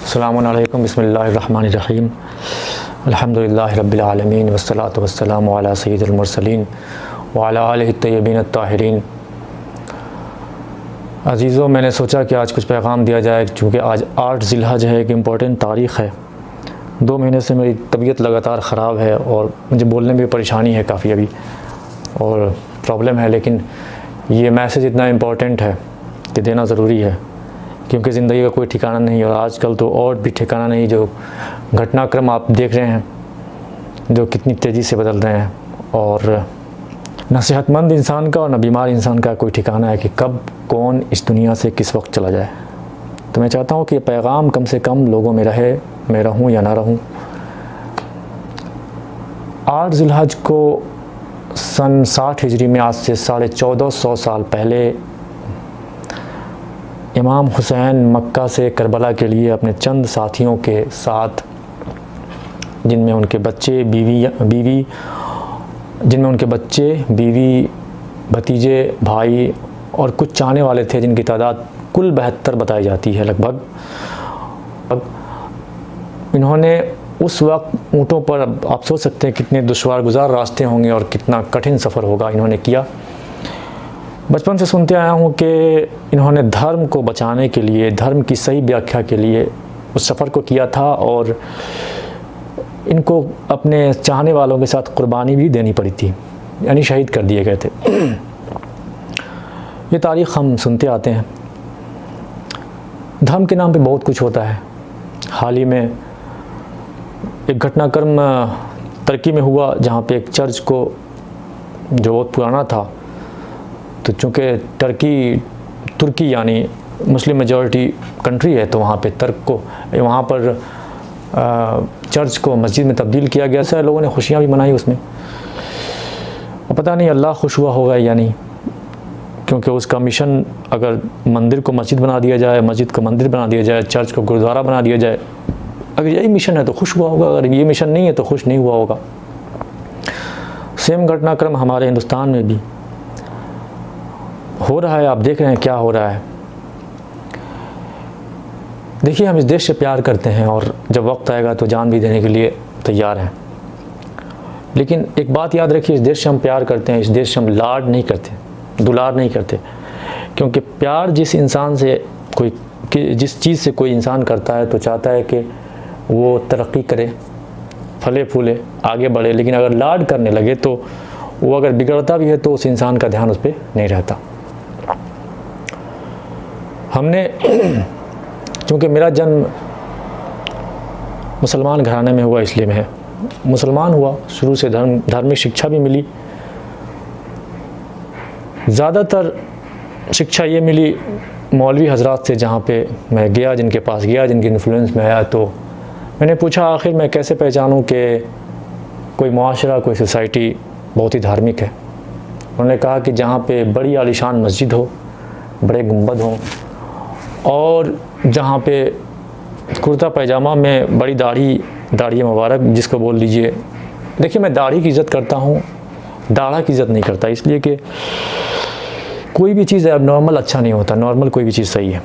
अस्सलामुअलैकुम बिस्मिल्लाहिर्रहमानिर्रहीम अल्हम्दुलिल्लाहि रब्बिल आलमीन वस्सलातु वस्सलामु अला सय्यिदिल मुरसलीन व अला आलिहि तय्यबीन अत्ताहिरीन। अज़ीज़ों, मैंने सोचा कि आज कुछ पैगाम दिया जाए, चूँकि आज 8 ज़िलहज है, एक इम्पॉर्टेंट तारीख़ है। 2 महीने से मेरी तबीयत लगातार ख़राब है और मुझे बोलने में परेशानी है काफ़ी अभी और प्रॉब्लम है, लेकिन ये मैसेज इतना इम्पॉर्टेंट है कि देना ज़रूरी है, क्योंकि ज़िंदगी का कोई ठिकाना नहीं और आजकल तो और भी ठिकाना नहीं। जो घटनाक्रम आप देख रहे हैं जो कितनी तेज़ी से बदल रहे हैं, और न सेहतमंद इंसान का और न बीमार इंसान का कोई ठिकाना है कि कब कौन इस दुनिया से किस वक्त चला जाए। तो मैं चाहता हूँ कि ये पैगाम कम से कम लोगों में रहे, मैं रहूँ या ना रहूँ। 8 ज़िलहज को सन 60 हिजरी में, आज से 1450 साल पहले, इमाम हुसैन मक्का से करबला के लिए अपने चंद साथियों के साथ, जिनमें उनके बच्चे बीवी, भतीजे, भाई और कुछ चाहने वाले थे, जिनकी तादाद कुल 72 बताई जाती है लगभग। इन्होंने उस वक्त ऊँटों पर, आप सोच सकते हैं कितने दुश्वार गुजार रास्ते होंगे और कितना कठिन सफ़र होगा, इन्होंने किया। बचपन से सुनते आया हूँ कि इन्होंने धर्म को बचाने के लिए, धर्म की सही व्याख्या के लिए उस सफ़र को किया था और इनको अपने चाहने वालों के साथ कुर्बानी भी देनी पड़ी थी, यानी शहीद कर दिए गए थे। ये तारीख़ हम सुनते आते हैं। धर्म के नाम पे बहुत कुछ होता है। हाल ही में एक घटनाक्रम तुर्की में हुआ, जहाँ पे एक चर्च को, जो बहुत पुराना था, तो चूँकि तुर्की यानी मुस्लिम मेजॉरिटी कंट्री है, तो वहाँ पे वहाँ पर चर्च को मस्जिद में तब्दील किया गया। सारे लोगों ने खुशियाँ भी मनाई उसमें, और पता नहीं अल्लाह खुश हुआ होगा या नहीं, क्योंकि उसका मिशन, अगर मंदिर को मस्जिद बना दिया जाए, मस्जिद को मंदिर बना दिया जाए, चर्च को गुरुद्वारा बना दिया जाए, अगर यही मिशन है तो खुश हुआ होगा, अगर ये मिशन नहीं है तो खुश नहीं हुआ होगा। सेम घटनाक्रम हमारे हिंदुस्तान में भी हो रहा है। आप देख रहे हैं क्या हो रहा है। देखिए, हम इस देश से प्यार करते हैं और जब वक्त आएगा तो जान भी देने के लिए तैयार हैं, लेकिन एक बात याद रखिए, इस देश से हम प्यार करते हैं, इस देश से हम लाड नहीं करते, दुलार नहीं करते, क्योंकि प्यार जिस चीज़ से कोई इंसान करता है तो चाहता है कि वो तरक्की करे, फले फूले, आगे बढ़े। लेकिन अगर लाड करने लगे तो वो अगर बिगड़ता भी है तो उस इंसान का ध्यान उस पर नहीं रहता। हमने, क्योंकि मेरा जन्म मुसलमान घराने में हुआ, इसलिए मैं मुसलमान हुआ, शुरू से धार्मिक शिक्षा भी मिली। ज़्यादातर शिक्षा ये मिली मौलवी हजरात से, जहाँ पे मैं गया, जिनके पास गया, जिनके इन्फ्लुएंस में आया, तो मैंने पूछा आखिर मैं कैसे पहचानूं कि कोई मुआशरा, कोई सोसाइटी बहुत ही धार्मिक है। उन्होंने कहा कि जहाँ पे बड़ी आलीशान मस्जिद हो, बड़े गुंबद हों, और जहाँ पे कुर्ता पैजामा में बड़ी दाढ़ी मुबारक, जिसको बोल लीजिए। देखिए, मैं दाढ़ी की इज़्ज़त करता हूँ, दाढ़ा की इज़्ज़त नहीं करता, इसलिए कि कोई भी चीज़ अब नॉर्मल अच्छा नहीं होता, नॉर्मल कोई भी चीज़ सही है।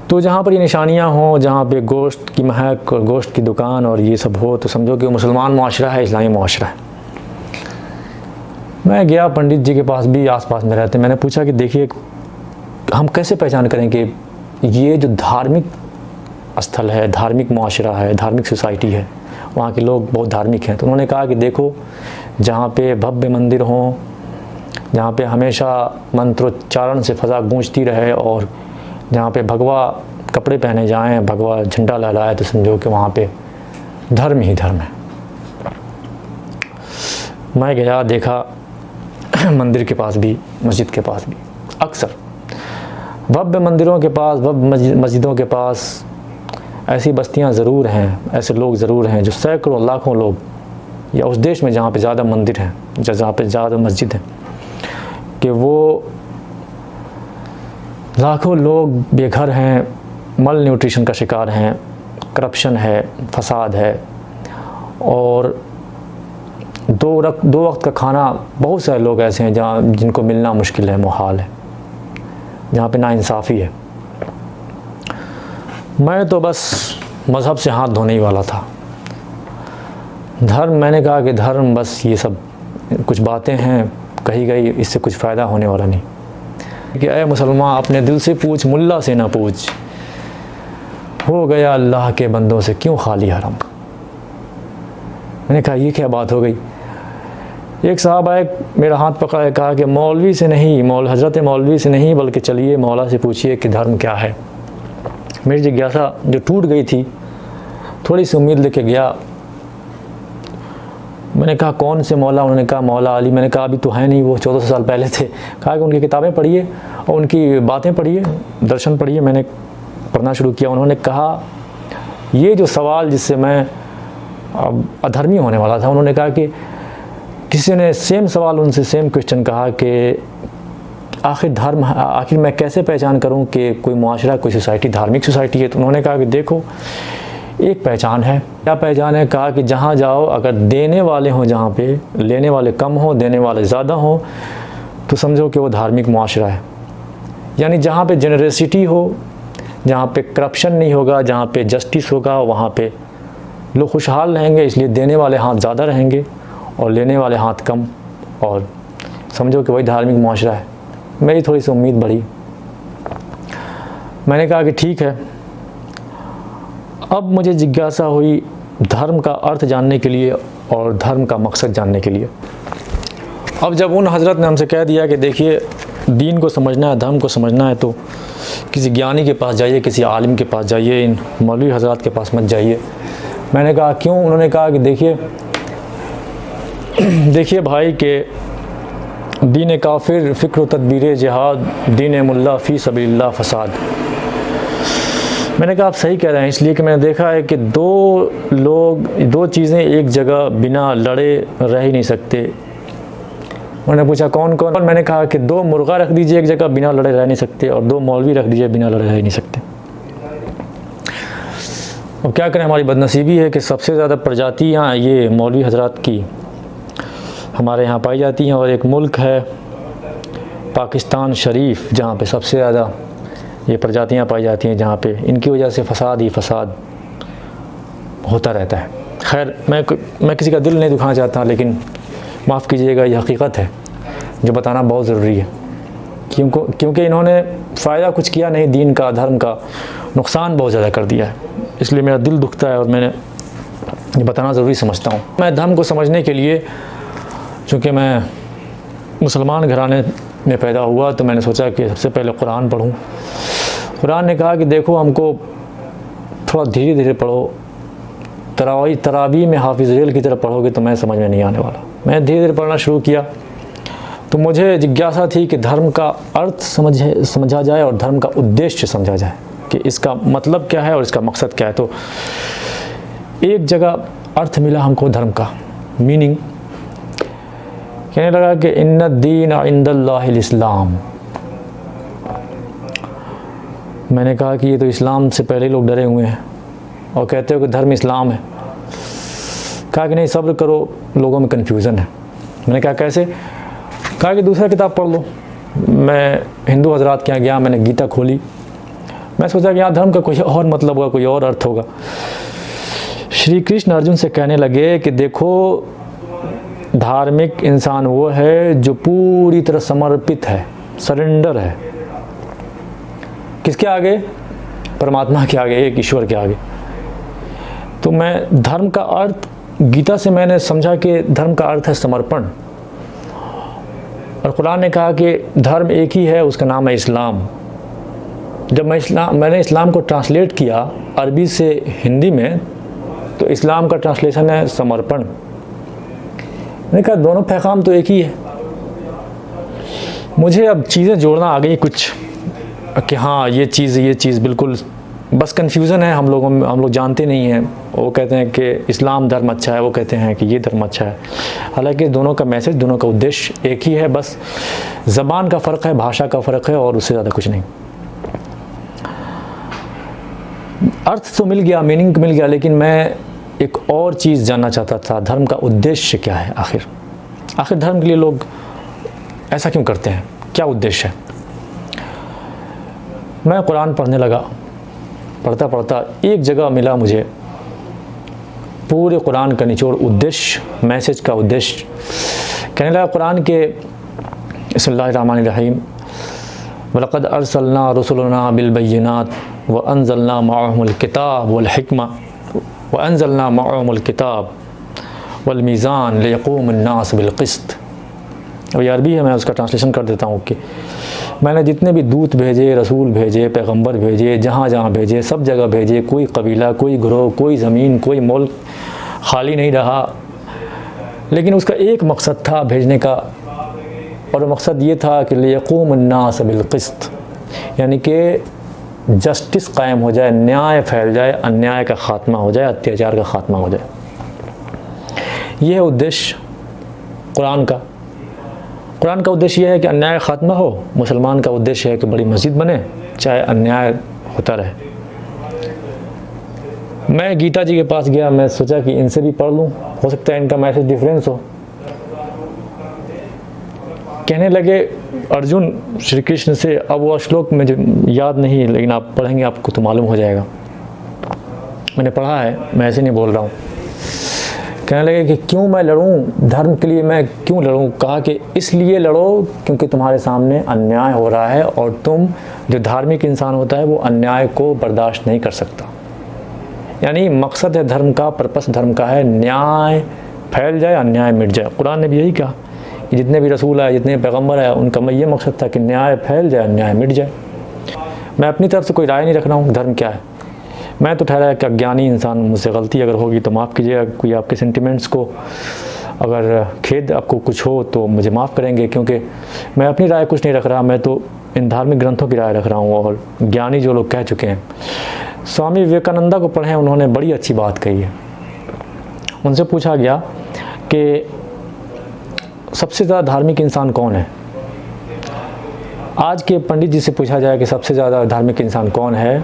तो जहाँ पर ये निशानियाँ हों, जहाँ पे गोश्त की महक और गोश्त की दुकान और ये सब हो, तो समझो कि मुसलमान मुआशरा है, इस्लामी मुआशरा है। मैं गया पंडित जी के पास, भी आसपास में रहते। मैंने पूछा कि देखिए, हम कैसे पहचान करें कि ये जो धार्मिक स्थल है, धार्मिक मुआशरा है, धार्मिक सोसाइटी है, वहाँ के लोग बहुत धार्मिक हैं। तो उन्होंने कहा कि देखो, जहाँ पे भव्य मंदिर हों, जहाँ पे हमेशा मंत्रोच्चारण से फ़ज़ा गूंजती रहे, और जहाँ पे भगवा कपड़े पहने जाएं, भगवा झंडा लहराए, तो समझो कि वहाँ पे धर्म ही धर्म है। मैं गया, देखा मंदिर के पास भी, मस्जिद के पास भी, अक्सर भव्य मंदिरों के पास, भव्य मस्जिदों के पास ऐसी बस्तियां ज़रूर हैं, ऐसे लोग ज़रूर हैं, जो सैकड़ों लाखों लोग, या उस देश में जहाँ पे ज़्यादा मंदिर हैं, जहाँ पे ज़्यादा मस्जिद हैं, कि वो लाखों लोग बेघर हैं, मल न्यूट्रिशन का शिकार हैं, करप्शन है, फसाद है, और दो वक्त का खाना, बहुत सारे लोग ऐसे हैं जहाँ जिनको मिलना मुश्किल है, मुहाल है, जहाँ पे नाइंसाफ़ी है। मैं तो बस मज़हब से हाथ धोने ही वाला था। धर्म, मैंने कहा कि धर्म बस ये सब कुछ बातें हैं कही गई, इससे कुछ फ़ायदा होने वाला नहीं। कि ऐ मुसलमान अपने दिल से पूछ, मुल्ला से ना पूछ, हो गया अल्लाह के बंदों से क्यों खाली हरम। मैंने कहा ये क्या बात हो गई। एक साहब आए, मेरा हाथ पकड़ा, कहा कि मौलवी से नहीं, हज़रत मौलवी से नहीं, बल्कि चलिए मौला से पूछिए कि धर्म क्या है। मेरी जिज्ञासा जो टूट गई थी, थोड़ी सी उम्मीद लेके गया। मैंने कहा कौन से मौला? उन्होंने कहा मौला अली। मैंने कहा अभी तो है नहीं, वो 1400 साल पहले थे। कहा कि उनकी किताबें पढ़िए और उनकी बातें पढ़िए, दर्शन पढ़िए। मैंने पढ़ना शुरू किया। उन्होंने कहा ये जो सवाल जिससे मैं अब अधर्मी होने वाला था, उन्होंने कहा कि किसी ने सेम सवाल उनसे, सेम क्वेश्चन कहा कि आखिर धर्म, आखिर मैं कैसे पहचान करूं कि कोई मुआशरा, कोई सोसाइटी धार्मिक सोसाइटी है। तो उन्होंने कहा कि देखो एक पहचान है। क्या पहचान है? कहा कि जहाँ जाओ अगर देने वाले हों, जहाँ पे लेने वाले कम हों, देने वाले ज़्यादा हों, तो समझो कि वो धार्मिक मुआशरा है। यानी जहाँ पे जेनरसिटी हो, जहाँ पे करप्शन नहीं होगा, जहाँ पे जस्टिस होगा, वहाँ पे लोग खुशहाल रहेंगे। इसलिए देने वाले हाथ ज़्यादा रहेंगे और लेने वाले हाथ कम, और समझो कि वही धार्मिक मुआशरा है। मेरी थोड़ी सी उम्मीद बढ़ी। मैंने कहा कि ठीक है। अब मुझे जिज्ञासा हुई धर्म का अर्थ जानने के लिए और धर्म का मकसद जानने के लिए। अब जब उन हज़रत ने हमसे कह दिया कि देखिए दीन को समझना है, धर्म को समझना है, तो किसी ज्ञानी के पास जाइए, किसी आलिम के पास जाइए, इन मौलवी हज़रात के पास मत जाइए। मैंने कहा क्यों? उन्होंने कहा कि देखिए भाई के दीन काफिर फ़िक्र तदबीर जिहाद, दीन मुल्ला फ़ी सबीलिल्लाह फ़साद। मैंने कहा आप सही कह रहे हैं, इसलिए कि मैंने देखा है कि दो चीज़ें एक जगह बिना लड़े रह ही नहीं सकते। उन्होंने पूछा कौन कौन? मैंने कहा कि 2 मुर्गा रख दीजिए एक जगह, बिना लड़े रह नहीं सकते, और 2 मौलवी रख दीजिए, बिना लड़े रह नहीं सकते। अब क्या करें, हमारी बदनसीबी है कि सबसे ज़्यादा प्रजातियाँ ये मौलवी हज़रात की हमारे यहाँ पाई जाती हैं। और एक मुल्क है पाकिस्तान शरीफ, जहाँ पे सबसे ज़्यादा ये प्रजातियाँ पाई जाती हैं, जहाँ पे इनकी वजह से फ़साद ही फ़साद होता रहता है। खैर मैं किसी का दिल नहीं दुखाना चाहता, लेकिन माफ़ कीजिएगा, ये हकीकत है जो बताना बहुत ज़रूरी है। क्योंकि इन्होंने फ़ायदा कुछ किया नहीं दीन का, धर्म का, नुकसान बहुत ज़्यादा कर दिया है। इसलिए मेरा दिल दुखता है और मैंने ये बताना ज़रूरी समझता हूँ। मैं धर्म को समझने के लिए, चूँकि मैं मुसलमान घराने में पैदा हुआ, तो मैंने सोचा कि सबसे पहले कुरान पढ़ूँ। कुरान ने कहा कि देखो हमको थोड़ा धीरे धीरे पढ़ो, तरावी में हाफिज़ रेल की तरह पढ़ोगे तो मैं समझ में नहीं आने वाला। मैं धीरे धीरे पढ़ना शुरू किया, तो मुझे जिज्ञासा थी कि धर्म का अर्थ समझा जाए और धर्म का उद्देश्य समझा जाए कि इसका मतलब क्या है और इसका मकसद क्या है। तो एक जगह अर्थ मिला हमको धर्म का, मीनिंग। कहने लगा कि इन्ना दीन इंदल्लाहिल इस्लाम। मैंने कहा कि ये तो इस्लाम से पहले लोग डरे हुए हैं और कहते हो कि धर्म इस्लाम है। कहा कि नहीं, सब्र करो, लोगों में कन्फ्यूज़न है। मैंने कहा कैसे? कहा कि दूसरा किताब पढ़ लो। मैं हिंदू हज़रात के यहाँ गया, मैंने गीता खोली। मैं सोचा कि यहाँ धर्म का कोई और मतलब होगा, कोई और अर्थ होगा। श्री कृष्ण अर्जुन से कहने लगे कि देखो, धार्मिक इंसान वो है जो पूरी तरह समर्पित है, सरेंडर है। किसके आगे? परमात्मा के आगे, एक ईश्वर के आगे। तो मैं धर्म का अर्थ गीता से मैंने समझा कि धर्म का अर्थ है समर्पण। और कुरान ने कहा कि धर्म एक ही है, उसका नाम है इस्लाम। जब मैंने इस्लाम को ट्रांसलेट किया अरबी से हिंदी में, तो इस्लाम का ट्रांसलेशन है समर्पण। मैंने कहा दोनों पैगाम तो एक ही है। मुझे अब चीज़ें जोड़ना आ गई कुछ कि हाँ ये चीज़ बिल्कुल, बस कन्फ्यूज़न है हम लोग जानते नहीं हैं। वो कहते हैं कि इस्लाम धर्म अच्छा है, वो कहते हैं कि ये धर्म अच्छा है। हालांकि दोनों का मैसेज, दोनों का उद्देश्य एक ही है, बस ज़बान का फ़र्क है, भाषा का फ़र्क है, और उससे ज़्यादा कुछ नहीं। अर्थ तो मिल गया, मीनिंग मिल गया, लेकिन मैं एक और चीज़ जानना चाहता था, धर्म का उद्देश्य क्या है आखिर धर्म के लिए लोग ऐसा क्यों करते हैं, क्या उद्देश्य है। मैं कुरान पढ़ने लगा पढ़ता पढ़ता एक जगह मिला मुझे पूरे कुरान का निचोड़, उद्देश्य, मैसेज का उद्देश्य। कहने लगा कुरान के बिस्मिल्लाहिर्रहमानिर्रहीम वलक़द अरसलना रुसुलना बिलबय्यिनात व अंज़लना मअहुमुल किताब वल हिकमा व अंज़लना मअहुमुल किताब वल मीज़ान लियक़ूमन नास बिल क़िस्त। अब ये अरबी है, मैं उसका ट्रांसलेशन कर देता हूँ कि मैंने जितने भी दूत भेजे, रसूल भेजे, पैगंबर भेजे, जहाँ जहाँ भेजे, सब जगह भेजे, कोई कबीला, कोई ग्रोह, कोई ज़मीन, कोई मुल्क खाली नहीं रहा। लेकिन उसका एक मकसद था भेजने का, और मकसद ये था कि लियक़ूमन नास बिल क़िस्त, यानी कि जस्टिस कायम हो जाए, न्याय फैल जाए, अन्याय का ख़ात्मा हो जाए, अत्याचार का ख़ात्मा हो जाए। यह है उद्देश्य कुरान का। कुरान का उद्देश्य यह है कि अन्याय का ख़ात्मा हो। मुसलमान का उद्देश्य है कि बड़ी मस्जिद बने, चाहे अन्याय होता रहे। मैं गीता जी के पास गया, मैं सोचा कि इनसे भी पढ़ लूँ, हो सकता है इनका मैसेज डिफरेंस हो। कहने लगे अर्जुन श्री कृष्ण से, अब वो श्लोक मुझे याद नहीं, लेकिन आप पढ़ेंगे आपको तो मालूम हो जाएगा। मैंने पढ़ा है, मैं ऐसे नहीं बोल रहा हूँ। कहने लगे कि क्यों मैं लड़ूं धर्म के लिए, मैं क्यों लड़ूं? कहा कि इसलिए लड़ो क्योंकि तुम्हारे सामने अन्याय हो रहा है, और तुम जो धार्मिक इंसान होता है वो अन्याय को बर्दाश्त नहीं कर सकता। यानी मकसद है धर्म का, पर्पस धर्म का है न्याय फैल जाए, अन्याय मिट जाए। कुरान ने भी यही कहा कि जितने भी रसूल आए, जितने पैगम्बर आए, उनका ये मकसद था कि न्याय फैल जाए, अन्याय मिट जाए। मैं अपनी तरफ से कोई राय नहीं रख रहा हूँ धर्म क्या है। मैं तो ठहरा कि अज्ञानी इंसान, मुझसे गलती अगर होगी तो माफ़ कीजिएगा। कोई आपके सेंटिमेंट्स को अगर खेद आपको कुछ हो तो मुझे माफ़ करेंगे, क्योंकि मैं अपनी राय कुछ नहीं रख रहा। मैं तो इन धार्मिक ग्रंथों की राय रख रहा हूँ, और ज्ञानी जो लोग कह चुके हैं। स्वामी विवेकानंदा को पढ़ें, उन्होंने बड़ी अच्छी बात कही है। उनसे पूछा गया कि सबसे ज़्यादा धार्मिक इंसान कौन है। आज के पंडित जी से पूछा जाए कि सबसे ज़्यादा धार्मिक इंसान कौन है,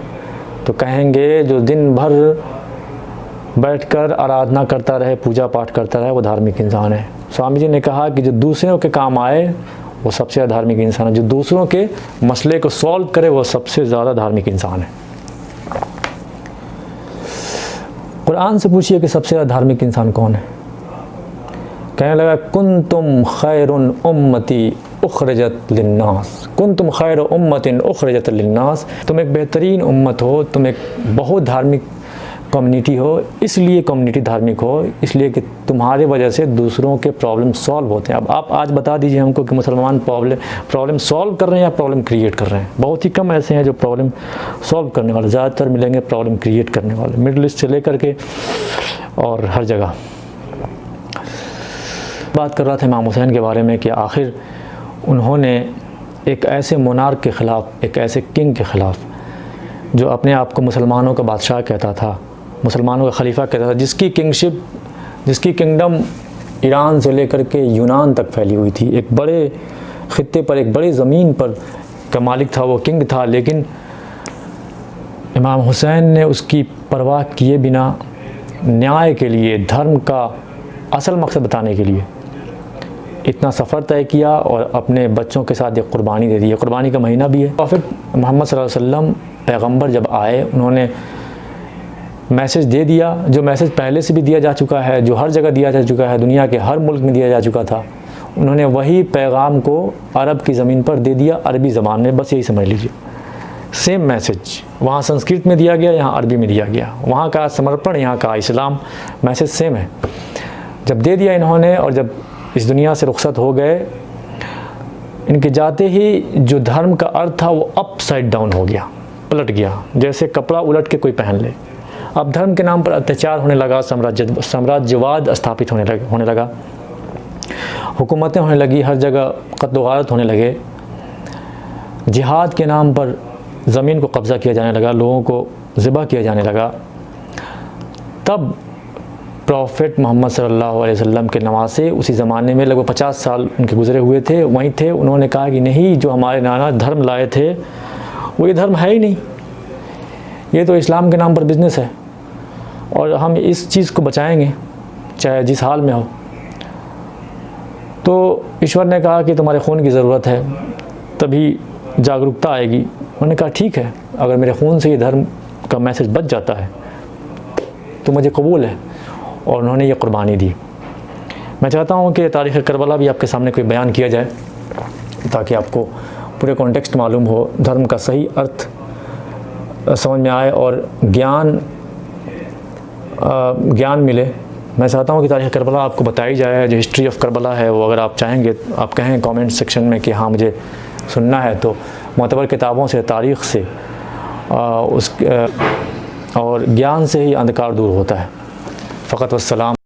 तो कहेंगे जो दिन भर बैठकर आराधना करता रहे, पूजा पाठ करता रहे, वो धार्मिक इंसान है। स्वामी जी ने कहा कि जो दूसरों के काम आए वो सबसे ज़्यादा धार्मिक इंसान है। जो दूसरों के मसले को सॉल्व करे वो सबसे ज़्यादा धार्मिक इंसान है। कुरान से पूछिए कि सबसे ज़्यादा धार्मिक इंसान कौन है। कहने लगा कुंतुम खैरुन उम्मती उखरजत लिन्नास, कुंतुम खैर उम्मतिन उखरजत लिन्नास, तुम एक बेहतरीन उम्मत हो, तुम एक बहुत धार्मिक कम्युनिटी हो। इसलिए कम्युनिटी धार्मिक हो इसलिए कि तुम्हारे वजह से दूसरों के प्रॉब्लम सॉल्व होते हैं। अब आप आज बता दीजिए हमको कि मुसलमान प्रॉब्लम सॉल्व कर रहे हैं या प्रॉब्लम क्रिएट कर रहे हैं। बहुत ही कम ऐसे हैं जो प्रॉब्लम सॉल्व करने वाले, ज़्यादातर मिलेंगे प्रॉब्लम क्रिएट करने वाले, मिडिल ईस्ट से लेकर के और हर जगह। बात कर रहा था इमाम हुसैन के बारे में कि आखिर उन्होंने एक ऐसे मोनार्क के ख़िलाफ़, एक ऐसे किंग के ख़िलाफ़ जो अपने आप को मुसलमानों का बादशाह कहता था, मुसलमानों का खलीफा कहता था, जिसकी किंगशिप, जिसकी किंगडम ईरान से लेकर के यूनान तक फैली हुई थी, एक बड़े ख़ित्ते पर, एक बड़ी ज़मीन पर का मालिक था, वो किंग था। लेकिन इमाम हुसैन ने उसकी परवाह किए बिना न्याय के लिए, धर्म का असल मकसद बताने के लिए इतना सफ़र तय किया और अपने बच्चों के साथ एक कुर्बानी दे दी है। कुर्बानी का महीना भी है। प्रॉफिट मोहम्मद सल्लल्लाहु अलैहि वसल्लम पैगंबर जब आए, उन्होंने मैसेज दे दिया, जो मैसेज पहले से भी दिया जा चुका है, जो हर जगह दिया जा चुका है, दुनिया के हर मुल्क में दिया जा चुका था। उन्होंने वही पैगाम को अरब की ज़मीन पर दे दिया, अरबी ज़बान में। बस यही समझ लीजिए, सेम मैसेज वहाँ संस्कृत में दिया गया, यहाँ अरबी में दिया गया। वहाँ का समर्पण, यहाँ का इस्लाम, मैसेज सेम है। जब दे दिया इन्होंने और जब इस दुनिया से रुखसत हो गए, इनके जाते ही जो धर्म का अर्थ था वो अपसाइड डाउन हो गया, पलट गया, जैसे कपड़ा उलट के कोई पहन ले। अब धर्म के नाम पर अत्याचार होने लगा, साम्राज्यवाद स्थापित होने लगा, हुकूमतें होने लगी, हर जगह कत्ल गारत होने लगे, जिहाद के नाम पर ज़मीन को कब्ज़ा किया जाने लगा, लोगों को ज़िबा किया जाने लगा। तब प्रॉफिट मोहम्मद सल्लल्लाहु अलैहि वसल्लम के नवासे उसी ज़माने में लगभग 50 साल उनके गुज़रे हुए थे, वहीं थे। उन्होंने कहा कि नहीं, जो हमारे नाना धर्म लाए थे वो ये धर्म है ही नहीं, ये तो इस्लाम के नाम पर बिज़नेस है, और हम इस चीज़ को बचाएंगे चाहे जिस हाल में हो। तो ईश्वर ने कहा कि तुम्हारे खून की ज़रूरत है, तभी जागरूकता आएगी। उन्होंने कहा ठीक है, अगर मेरे खून से ये धर्म का मैसेज बच जाता है तो मुझे कबूल है, और उन्होंने ये कुर्बानी दी। मैं चाहता हूँ कि तारीख़ करबला भी आपके सामने कोई बयान किया जाए ताकि आपको पूरे कॉन्टेक्स्ट मालूम हो, धर्म का सही अर्थ समझ में आए और ज्ञान मिले। मैं चाहता हूँ कि तारीख़ करबला आपको बताई जाए, जो हिस्ट्री ऑफ करबला है वो अगर आप चाहेंगे, आप कहें कमेंट सेक्शन में कि हाँ मुझे सुनना है, तो मोतबर किताबों से, तारीख़ से और ज्ञान से ही अंधकार दूर होता है। फ़क़त वस्सलाम।